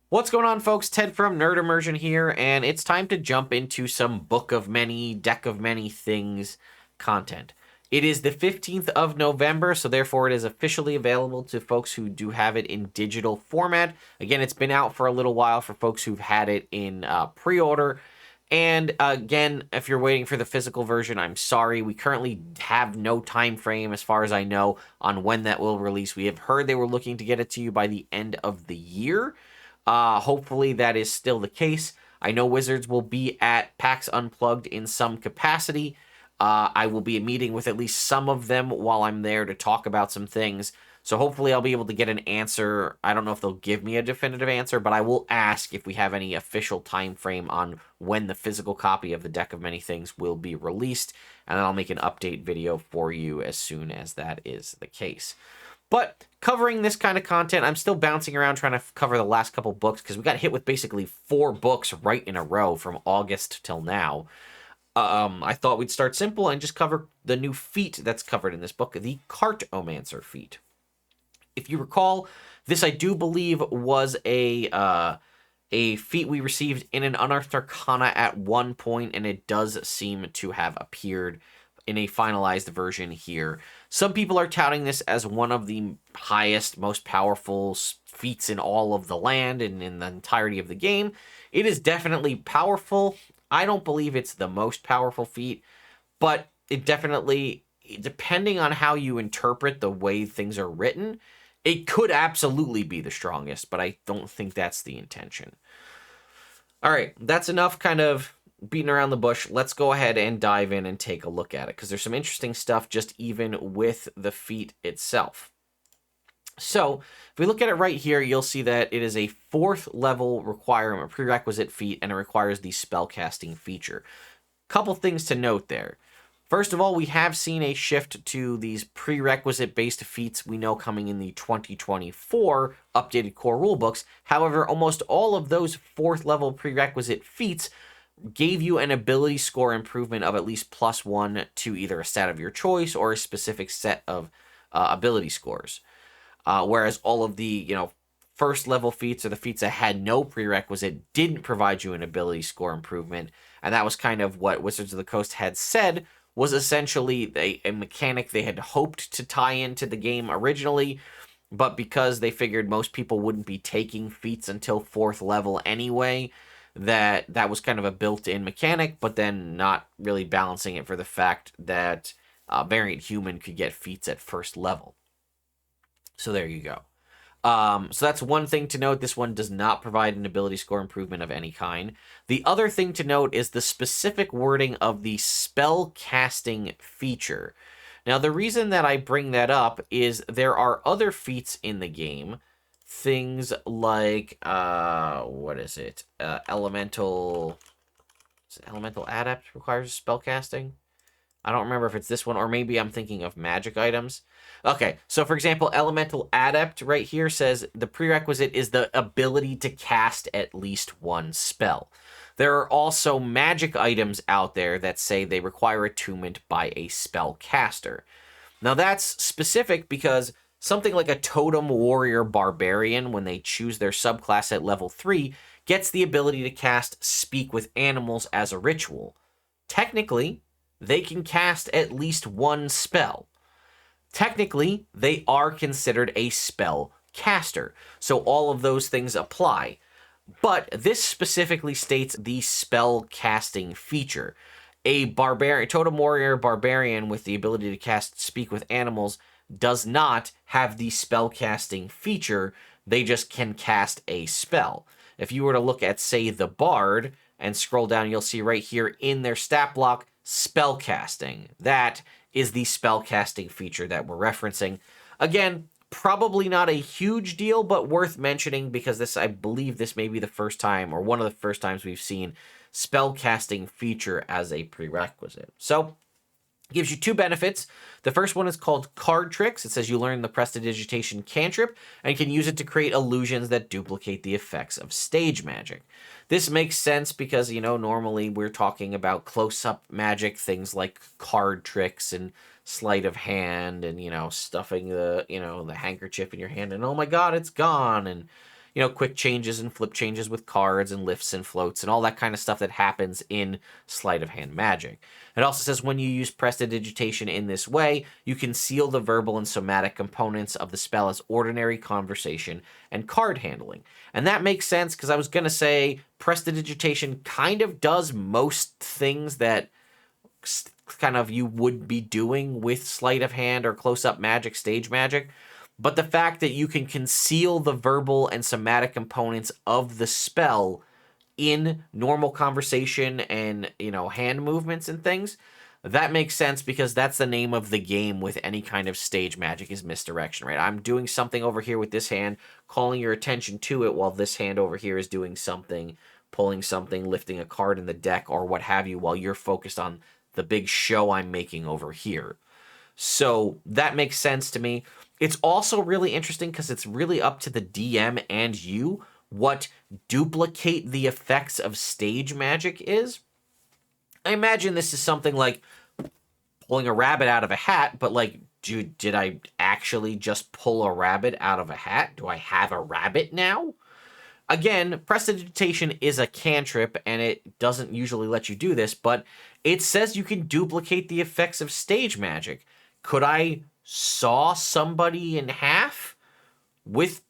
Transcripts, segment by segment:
What's going on, folks? Ted from Nerd Immersion here, and it's time to jump into some Book of Many, Deck of Many Things content. It is the 15th of November, so therefore it is officially available to folks who do have it in digital format. Again, it's been out for a little while for folks who've had it in pre-order. And again, if you're waiting for the physical version, I'm sorry. We currently have no time frame, as far as I know, on when that will release. We have heard they were looking to get it to you by the end of the year. Hopefully that is still the case. I know Wizards will be at PAX Unplugged in some capacity. I will be meeting with at least some of them while I'm there to talk about some things. So hopefully I'll be able to get an answer. I don't know if they'll give me a definitive answer, but I will ask if we have any official time frame on when the physical copy of the Deck of Many Things will be released, and then I'll make an update video for you as soon as that is the case. But covering this kind of content, I'm still bouncing around trying to cover the last couple books because we got hit with basically 4 books right in a row from August till now. I thought we'd start simple and just cover the new feat that's covered in this book, the Cartomancer feat. If you recall, this I do believe was a feat we received in an Unearthed Arcana at one point, and it does seem to have appeared in a finalized version here. Some people are touting this as one of the highest, most powerful feats in all of the land and in the entirety of the game. It is definitely powerful. I don't believe it's the most powerful feat, but it definitely, depending on how you interpret the way things are written, it could absolutely be the strongest, but I don't think that's the intention. All right, that's enough kind of beating around the bush. Let's go ahead and dive in and take a look at it, because there's some interesting stuff just even with the feat itself. So if we look at it right here, you'll see that it is a 4th level requirement, a prerequisite feat, and it requires the spellcasting feature. Couple things to note there. First of all, we have seen a shift to these prerequisite-based feats we know coming in the 2024 updated core rulebooks. However, almost all of those 4th level prerequisite feats gave you an ability score improvement of at least +1 to either a stat of your choice or a specific set of ability scores. Whereas all of the, first level feats or the feats that had no prerequisite didn't provide you an ability score improvement. And that was kind of what Wizards of the Coast had said was essentially a mechanic they had hoped to tie into the game originally. But because they figured most people wouldn't be taking feats until 4th level anyway, that was kind of a built-in mechanic, but then not really balancing it for the fact that Variant Human could get feats at 1st level. So there you go. So that's one thing to note. This one does not provide an ability score improvement of any kind. The other thing to note is the specific wording of the spell casting feature. Now, the reason that I bring that up is there are other feats in the game. Things like, what is it? Elemental Adept requires spell casting. I don't remember if it's this one, or maybe I'm thinking of magic items. Okay, so for example, Elemental Adept right here says the prerequisite is the ability to cast at least one spell. There are also magic items out there that say they require attunement by a spell caster. Now that's specific because something like a Totem Warrior Barbarian, when they choose their subclass at level 3, gets the ability to cast Speak with Animals as a ritual. Technically, they can cast at least one spell. Technically, they are considered a spell caster, so all of those things apply. But this specifically states the spell casting feature. A Totem Warrior Barbarian with the ability to cast Speak with Animals does not have the spell casting feature. They just can cast a spell. If you were to look at, say, the Bard and scroll down, you'll see right here in their stat block, spell casting. That is the spell casting feature that we're referencing. Again, probably not a huge deal, but worth mentioning because I believe this may be the first time, or one of the first times we've seen spell casting feature as a prerequisite. So it gives you 2 benefits. The first one is called Card Tricks. It says you learn the Prestidigitation cantrip and can use it to create illusions that duplicate the effects of stage magic. This makes sense because, normally we're talking about close-up magic, things like card tricks and sleight of hand and, stuffing the handkerchief in your hand and, oh my god, it's gone. And, quick changes and flip changes with cards and lifts and floats and all that kind of stuff that happens in sleight of hand magic. It also says when you use prestidigitation in this way, you can seal the verbal and somatic components of the spell as ordinary conversation and card handling. And that makes sense because I was going to say prestidigitation kind of does most things that kind of you would be doing with sleight of hand or close-up magic, stage magic. But the fact that you can conceal the verbal and somatic components of the spell in normal conversation and, hand movements and things, that makes sense because that's the name of the game with any kind of stage magic is misdirection, right? I'm doing something over here with this hand, calling your attention to it while this hand over here is doing something, pulling something, lifting a card in the deck or what have you, while you're focused on the big show I'm making over here. So that makes sense to me. It's also really interesting because it's really up to the DM and you what duplicate the effects of stage magic is. I imagine this is something like pulling a rabbit out of a hat, but like, did I actually just pull a rabbit out of a hat? Do I have a rabbit now? Again, prestidigitation is a cantrip, and it doesn't usually let you do this, but it says you can duplicate the effects of stage magic. Could I saw somebody in half with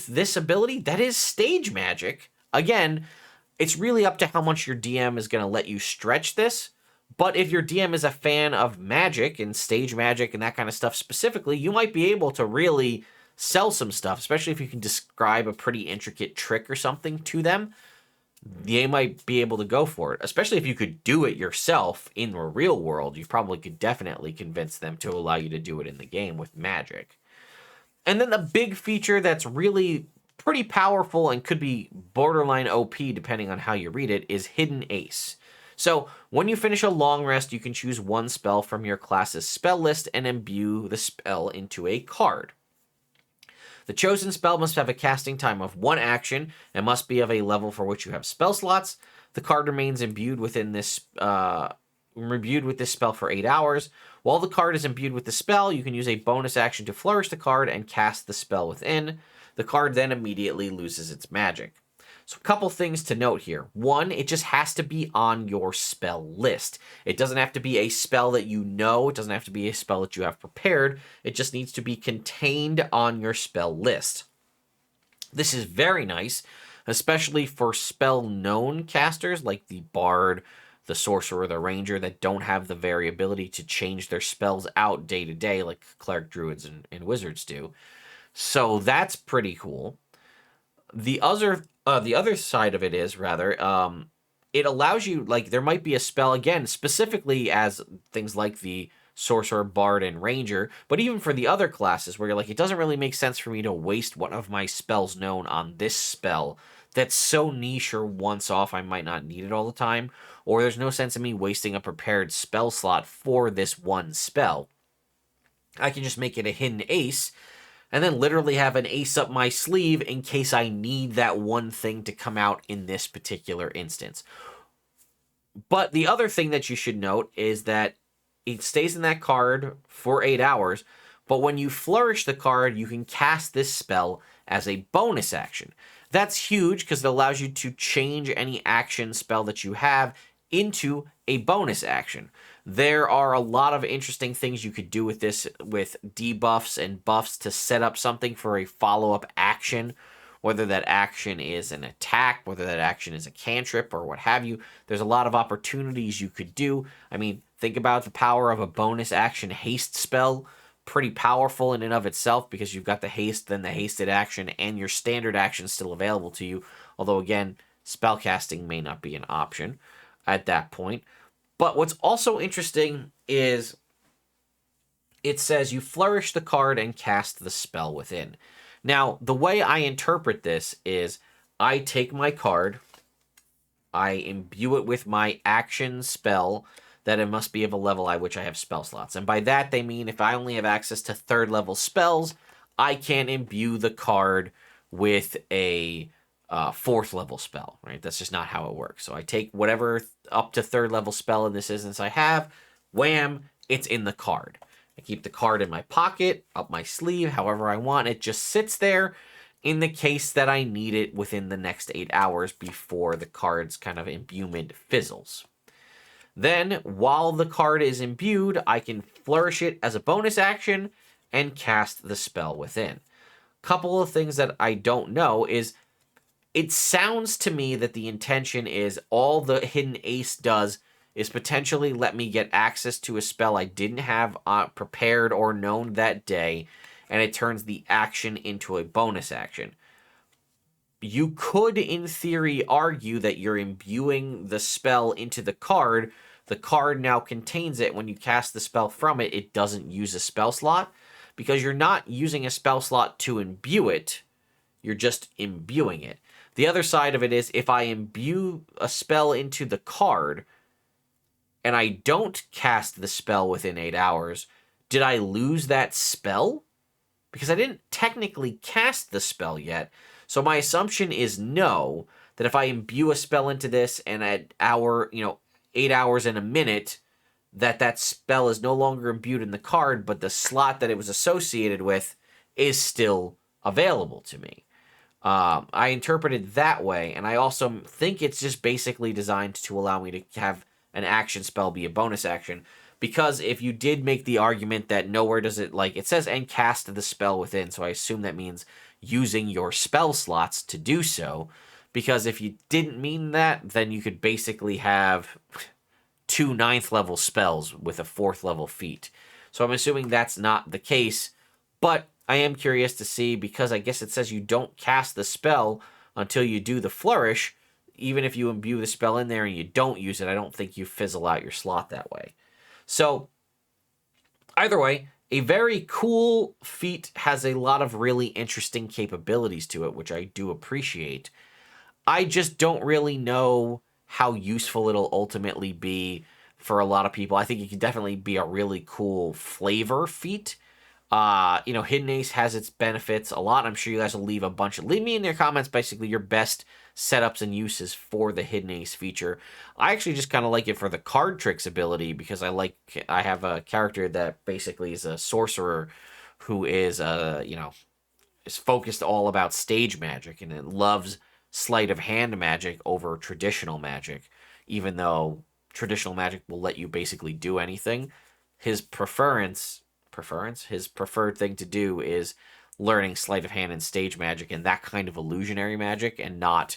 this ability? That is stage magic. Again, it's really up to how much your DM is going to let you stretch this, but if your DM is a fan of magic and stage magic and that kind of stuff specifically, you might be able to really sell some stuff, especially if you can describe a pretty intricate trick or something to them. They might be able to go for it, especially if you could do it yourself in the real world. You probably could definitely convince them to allow you to do it in the game with magic. And then the big feature that's really pretty powerful and could be borderline OP depending on how you read it is Hidden Ace. So when you finish a long rest, you can choose one spell from your class's spell list and imbue the spell into a card. The chosen spell must have a casting time of 1 action and must be of a level for which you have spell slots. The card remains imbued with this spell for 8 hours. While the card is imbued with the spell, you can use a bonus action to flourish the card and cast the spell within. The card then immediately loses its magic. So a couple things to note here. 1, it just has to be on your spell list. It doesn't have to be a spell that you know. It doesn't have to be a spell that you have prepared. It just needs to be contained on your spell list. This is very nice, especially for spell-known casters like the Bard, the Sorcerer, the Ranger that don't have the variability to change their spells out day to day like Cleric, Druids, and Wizards do. So that's pretty cool. The other side of it is, it allows you, like, there might be a spell, again, specifically as things like the Sorcerer, Bard, and Ranger, but even for the other classes where you're like, it doesn't really make sense for me to waste one of my spells known on this spell that's so niche or once off I might not need it all the time, or there's no sense in me wasting a prepared spell slot for this one spell. I can just make it a hidden ace, and then literally have an ace up my sleeve in case I need that one thing to come out in this particular instance. But the other thing that you should note is that it stays in that card for 8 hours, but when you flourish the card, you can cast this spell as a bonus action. That's huge because it allows you to change any action spell that you have into a bonus action. There are a lot of interesting things you could do with this, with debuffs and buffs to set up something for a follow-up action, whether that action is an attack, whether that action is a cantrip, or what have you. There's a lot of opportunities you could do. I mean, think about the power of a bonus action haste spell. Pretty powerful in and of itself because you've got the haste, then the hasted action, and your standard action still available to you. Although, again, spellcasting may not be an option at that point. But what's also interesting is it says you flourish the card and cast the spell within. Now, the way I interpret this is I take my card, I imbue it with my action spell that it must be of a level at which I have spell slots. And by that, they mean if I only have access to 3rd level spells, I can imbue the card with a 4th level spell, right? That's just not how it works. So I take whatever up to 3rd level spell in this instance I have, wham, it's in the card. I keep the card in my pocket, up my sleeve, however I want. It just sits there, in the case that I need it within the next 8 hours before the card's kind of imbuement fizzles. Then, while the card is imbued, I can flourish it as a bonus action and cast the spell within. Couple of things that I don't know is it sounds to me that the intention is all the Hidden Ace does is potentially let me get access to a spell I didn't have prepared or known that day, and it turns the action into a bonus action. You could, in theory, argue that you're imbuing the spell into the card. The card now contains it. When you cast the spell from it, it doesn't use a spell slot because you're not using a spell slot to imbue it. You're just imbuing it. The other side of it is if I imbue a spell into the card and I don't cast the spell within 8 hours, did I lose that spell? Because I didn't technically cast the spell yet. So my assumption is no, that if I imbue a spell into this and at 8 hours and a minute, that spell is no longer imbued in the card, but the slot that it was associated with is still available to me. I interpret it that way, and I also think it's just basically designed to allow me to have an action spell be a bonus action. Because if you did make the argument that nowhere does it, it says and cast the spell within, so I assume that means using your spell slots to do so. Because if you didn't mean that, then you could basically have 2 9th level spells with a 4th level feat. So I'm assuming that's not the case, but I am curious to see, because I guess it says you don't cast the spell until you do the flourish. Even if you imbue the spell in there and you don't use it, I don't think you fizzle out your slot that way. So, either way, a very cool feat, has a lot of really interesting capabilities to it, which I do appreciate. I just don't really know how useful it'll ultimately be for a lot of people. I think it could definitely be a really cool flavor feat. Hidden Ace has its benefits a lot. I'm sure you guys will leave me in your comments basically your best setups and uses for the Hidden Ace feature. I actually just kind of like it for the card tricks ability, because I have a character that basically is a sorcerer who is is focused all about stage magic, and it loves sleight of hand magic over traditional magic, even though traditional magic will let you basically do anything. His preferred thing to do is learning sleight of hand and stage magic and that kind of illusionary magic, and not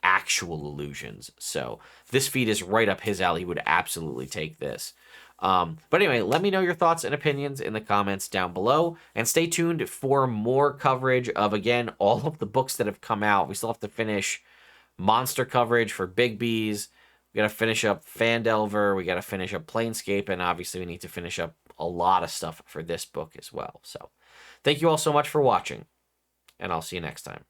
actual illusions. So this feat is right up his alley. He would absolutely take this. But anyway, let me know your thoughts and opinions in the comments down below, and stay tuned for more coverage of, again, all of the books that have come out. We still have to finish monster coverage for Big Bees. We got to finish up Phandelver. We got to finish up Planescape, and obviously we need to finish up a lot of stuff for this book as well. So thank you all so much for watching, and I'll see you next time.